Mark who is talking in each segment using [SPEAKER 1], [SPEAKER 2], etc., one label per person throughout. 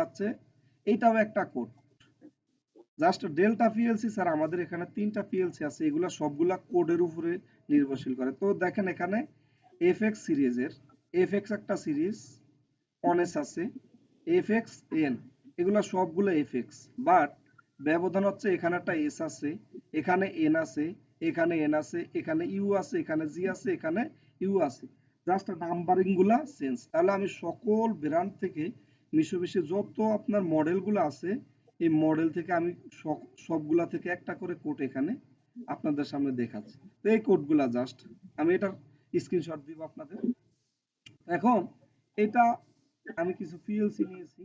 [SPEAKER 1] আছে, এইটাও একটা code. Just delta PLC sir আমাদের এখানে 3টা পিএলসি আছে, এগুলা সবগুলা কোডের উপরে নির্ভরশীল করে। তো দেখেন এখানে এফএক্স সিরিজের এফএক্স একটা সিরিজ, অনেস আছে, এফএক্স এন, এগুলা সবগুলো এফএক্স, বাট ব্যবধান হচ্ছে এখানে একটা এস আছে, এখানে এন আছে, এখানে এন আছে, এখানে ইউ আছে, এখানে জি আছে, এখানে ইউ আছে, জাস্ট নাম্বারিং গুলা চেঞ্জ। তাহলে আমি সকল ব্র্যান্ড থেকে মিশোবিশি যত আপনার মডেলগুলো আছে, এই মডেল থেকে আমি সবগুলা থেকে একটা করে কোড এখানে আপনাদের সামনে দেখাচ্ছি। তো এই কোডগুলা জাস্ট আমি এটার স্ক্রিনশট দিব আপনাদের। এখন এটা আমি কিছু পিএলসি নিয়েছি,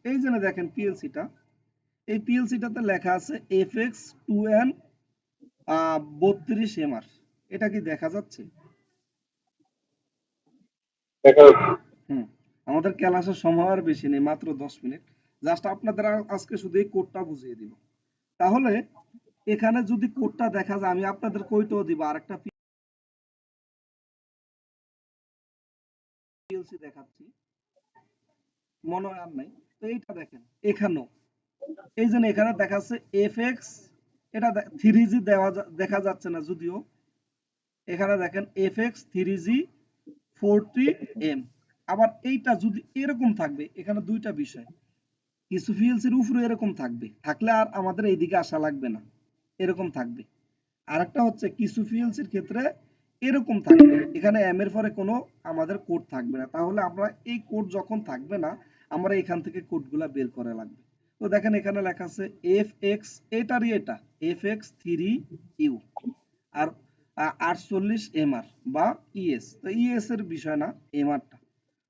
[SPEAKER 1] এই জন্য দেখেন পিএলসিটা, এই পিএলসিটাতে লেখা আছে এফএক্স 2N 32MR, এটা কি দেখা যাচ্ছে? হুম, আমাদের ক্লাসের সময় আর বেশি নেই, মাত্র 10 মিনিট। জাস্ট আপনাদের আজকে শুধু এই কোডটা বুঝিয়ে দিব। তাহলে এখানে যদি কোডটা দেখা যায়, আমি আপনাদের কইটাও দিব, আরেকটা পিএলসি দেখাচ্ছি, মনে হয় আর নাই। তো এইটা দেখেন এখানেও, এই জন্য এখানে দেখাচ্ছে এফএক্স, এটা 3G দেখা যাচ্ছে না যদিও, এখানে দেখেন এফএক্স 3G 40M। আবার এইটা যদি এরকম থাকবে, এখানে দুইটা বিষয়, কিছু পিএলসির উপরে এরকম থাকবে, থাকলে আর আমাদের এইদিকে আসা লাগবে না, এরকম থাকবে। আরেকটা হচ্ছে কিছু পিএলসির ক্ষেত্রে এরকম থাকবে, এখানে এম এর পরে কোনো আমাদের কোড থাকবে না, তাহলে আমরা এই কোড যখন থাকবে না, আমরা এখান থেকে কোডগুলা বের করা লাগবে। তো দেখেন এখানে লেখা আছে এফ এক্স, এটারই এটা FX 3U আর 48MR বা ইএস। তো ইএস এর বিষয় না, এমআরটা।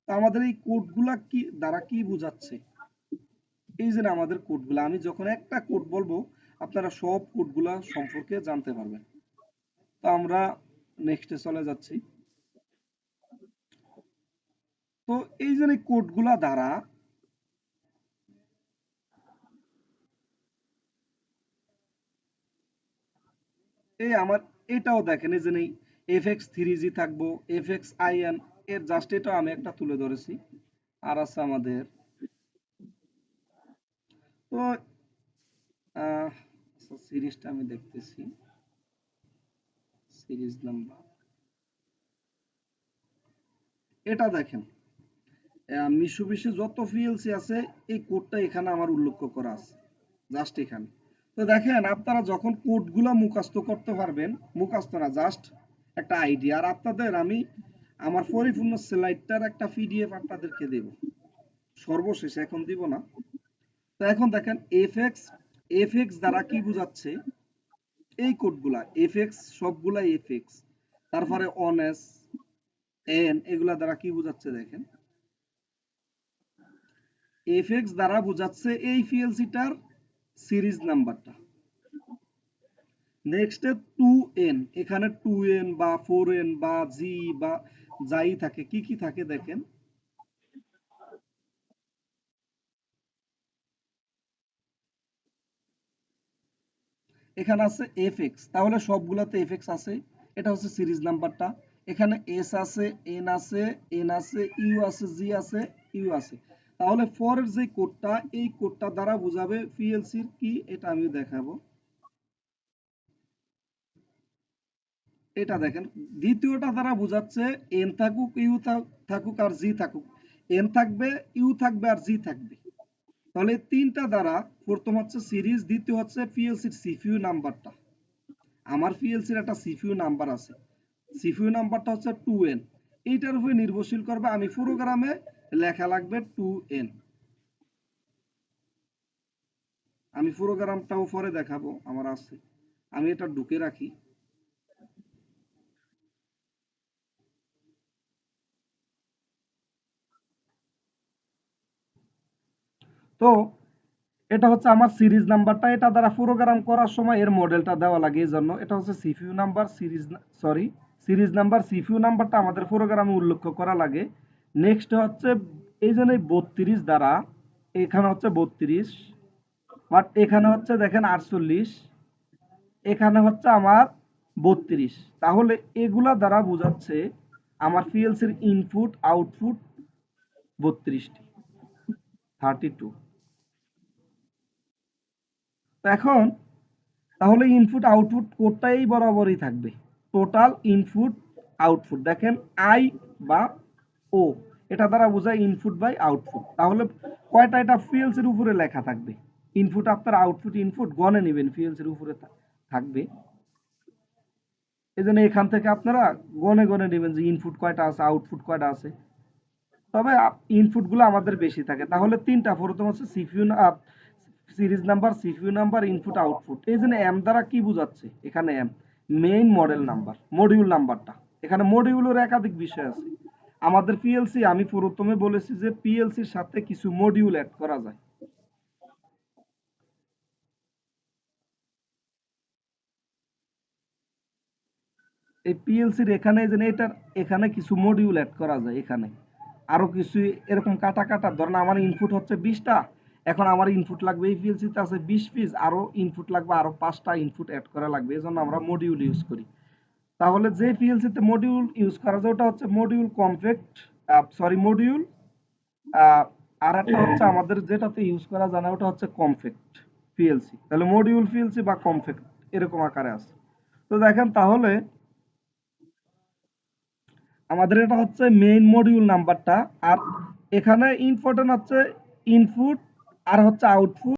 [SPEAKER 1] তো আমাদের এই কোডগুলা কি দ্বারা কি বোঝাচ্ছে, এই যে আমাদের কোডগুলা, আমি যখন একটা কোড বলবো আপনারা সব কোডগুলা সম্পর্কে জানতে পারবেন। তো আমরা নেক্সটে চলে যাচ্ছি। তো এই যে কোডগুলা দ্বারা এই আমার এটাও দেখেন, এই যে FX 3G থাকবো, FX IN এর জাস্ট এটাও আমি একটা তুলে ধরেছি। আর আছে আমাদের, তো সিরিজটা আমি দেখতেছি, সিরিজ নাম্বার এটা দেখেন, মিশুবিশি যত পিএলসি আছে এই কোডটা এখানে আমার উল্লেখ করা আছে, জাস্ট এখানে। তো দেখেন আপনারা যখন কোডগুলো মুখস্থ করতে পারবেন, মুখস্থ না, জাস্ট একটা আইডিয়া, আর আপনাদের আমি আমার পরিপূর্ণ স্লাইডটার একটা পিডিএফ আপনাদেরকে দেব সর্বশেষে, এখন দিব না। তো এখন দেখেন এফএক্স, এফএক্স দ্বারা কি বোঝাচ্ছে, এই কোডগুলা এফএক্স সবগুলা এফএক্স, তারপরে অনএস এন, এগুলা দ্বারা কি বোঝাচ্ছে দেখেন, এফএক্স দ্বারা বোঝাচ্ছে এই পিএলসিটার সিরিজ নাম্বারটা। নেক্সট 2N, এখানে 2N বা 4N বা জি বা যাই থাকে, কি কি থাকে দেখেন, এখানে আছে এফএক্স, তাহলে সবগুলাতে এফএক্স আছে, এটা হচ্ছে সিরিজ নাম্বারটা। এখানে এস আছে, এন আছে, এন আছে, ইউ আছে, জি আছে, ইউ আছে। তাহলে পরের যে কোডটা, এই কোডটা দ্বারা বোঝাবে পিএলসির কি, এটা আমি দেখাবো। এটা দেখেন দ্বিতীয়টা দ্বারা বোঝাচ্ছে এন থাকুক, ইউ থাকুক আর জি থাকুক, এন থাকবে, ইউ থাকবে আর জি থাকবে। তাহলে তিনটা দ্বারা, প্রথম হচ্ছে সিরিজ, দ্বিতীয় হচ্ছে পিএলসির সিপিইউ নাম্বারটা। আমার পিএলসির একটা সিপিইউ নাম্বার আছে, সিপিইউ নাম্বারটা হচ্ছে 2N, এইটার উপরে নির্ভরশীল করবে আমি প্রোগ্রামে লেখা লাগবে 2N। আমি প্রোগ্রামটাও পরে দেখাবো, আমার আছে, আমি এটা ঢুকে রাখি। তো এটা হচ্ছে আমার সিরিজ নাম্বারটা, এটা দ্বারা প্রোগ্রাম করার সময় এর মডেলটা দেওয়া লাগে, এই জন্য এটা হচ্ছে CPU number, series number, CPU নাম্বারটা আমাদের প্রোগ্রামে উল্লেখ করা লাগে। নেক্সট হচ্ছে এই জন্য 32 দ্বারা, এখানে হচ্ছে 32, বাট এখানে হচ্ছে দেখেন 48, এখানে হচ্ছে আমার 32, তাহলে এগুলা দ্বারা বোঝাচ্ছে আমার পিএলসির ইনপুট আউটপুট 32টি, 32। এখন তাহলে ইনপুট আউটপুট কোডটাই বরাবরই থাকবে, টোটাল ইনপুট আউটপুট। দেখেন আই বা ও, এটা দ্বারা বোঝায় ইনপুট বাই আউটপুট। তাহলে কয়টা এটা পিএলসির উপরে লেখা থাকবে, ইনপুট আপনার আউটপুট ইনপুট গণে নেবেন পিএলসির উপরে থাকবে। এই জন্য এখান থেকে আপনারা গণে গণে নেবেন যে ইনপুট কয়টা আছে, আউটপুট কয়টা আছে। তবে ইনপুট গুলো আমাদের বেশি থাকে। তাহলে তিনটা, প্রথম হচ্ছে CPU series number, CPU number, input output. এই জন্য এম দ্বারা কি বোঝাচ্ছে, এখানে M main model number, module নাম্বারটা। এখানে মডিউলের একাধিক বিষয় আছে। আমাদের পিএলসি, আমি প্রথমে বলেছি যে পিএলসির সাথে কিছু মডিউল অ্যাড করা যায়। এই পিএলসির এখানে যে এটার এখানে কিছু মডিউল অ্যাড করা যায়। এখানে আরো কিছু এরকম কাটা কাটা, ধরেন আমার ইনপুট হচ্ছে 20টা, এখন আমার ইনপুট লাগবে, এই পিএলসিতে আছে 20 পিস, আরো ইনপুট লাগবে, আরো 5টা ইনপুট অ্যাড করা লাগবে। এজন্য আমরা মডিউল ইউজ করি। তাহলে যে পিএলসিতে মডিউল ইউজ করা যায় ওটা হচ্ছে মডিউল কমপ্লেক্ট, সরি মডিউল, আর একটা হচ্ছে আমাদের যেটাতে ইউজ করা যায় না ওটা হচ্ছে কমপ্লেক্ট পিএলসি। তাহলে মডিউল পিএলসি বা কমপ্লেক্ট এরকম আকারে আছে। তো দেখেন তাহলে আমাদের এটা হচ্ছে মেইন মডিউল নাম্বারটা। আর এখানে ইম্পর্টেন্ট হচ্ছে ইনপুট আর হচ্ছে আউটপুট।